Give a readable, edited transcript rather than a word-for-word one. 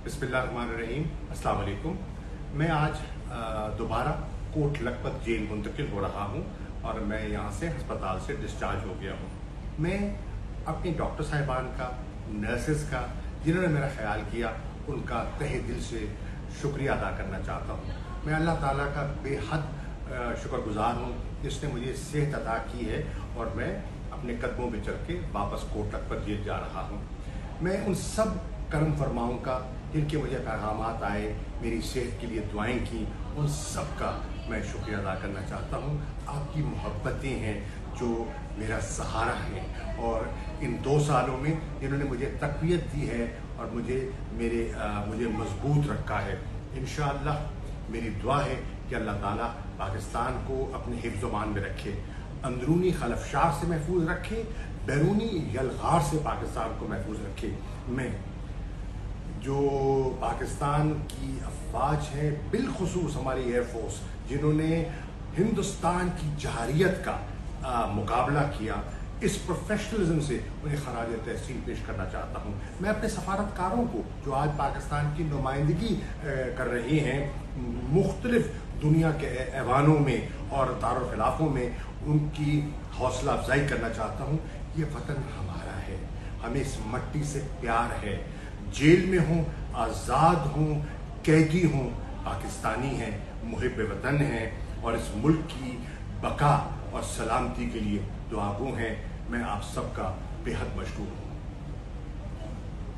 बिस्मिल्लाहिर्रहमानिर्रहीम, अस्सलाम वालेकुम। मैं आज दोबारा कोट लखपत जेल मुंतकिल हो रहा हूँ और मैं यहाँ से अस्पताल से डिस्चार्ज हो गया हूँ। मैं अपनी डॉक्टर साहिबान का, नर्सेस का, जिन्होंने मेरा ख्याल किया, उनका तहे दिल से शुक्रिया अदा करना चाहता हूँ। मैं अल्लाह ताला का बेहद शुक्रगुजार हूँ जिसने मुझे सेहत अता की है और मैं अपने कदमों में चल के वापस कोट लखपत जेल जा रहा हूँ। मैं उन सब करम फरमाओं का जिनके मुझे पैगामात आए, मेरी सेहत के लिए दुआएं की, उन सब का मैं शुक्रिया अदा करना चाहता हूँ। आपकी मोहब्बतें हैं जो मेरा सहारा है और इन 2 सालों में जिन्होंने मुझे तक़वियत दी है और मुझे मजबूत रखा है। इंशाअल्लाह मेरी दुआ है कि अल्लाह ताला पाकिस्तान को अपने हिफ्ज़-ओ-मान में रखे, अंदरूनी खलफशार से महफूज रखे, बैरूनी यलगार से पाकिस्तान को महफूज रखे। मैं जो पाकिस्तान की अफवाज है, बिलखुसूस हमारी एयरफोर्स, जिन्होंने हिंदुस्तान की जहारियत का मुकाबला किया, इस प्रोफेशनलिज्म से उन्हें खराज तहसीन पेश करना चाहता हूँ। मैं अपने सफारतकारों को जो आज पाकिस्तान की नुमाइंदगी कर रहे हैं मुख्तलिफ दुनिया के ऐवानों में और दारुल खिलाफों में, उनकी हौसला अफजाई करना चाहता हूँ। ये वतन हमारा है, हमें इस मट्टी से प्यार है। जेल में हूँ, आज़ाद हूँ, कैदी हूँ, पाकिस्तानी हैं, मुहिब वतन हैं और इस मुल्क की बका और सलामती के लिए दुआगो हैं। मैं आप सबका बेहद मशकूर हूँ।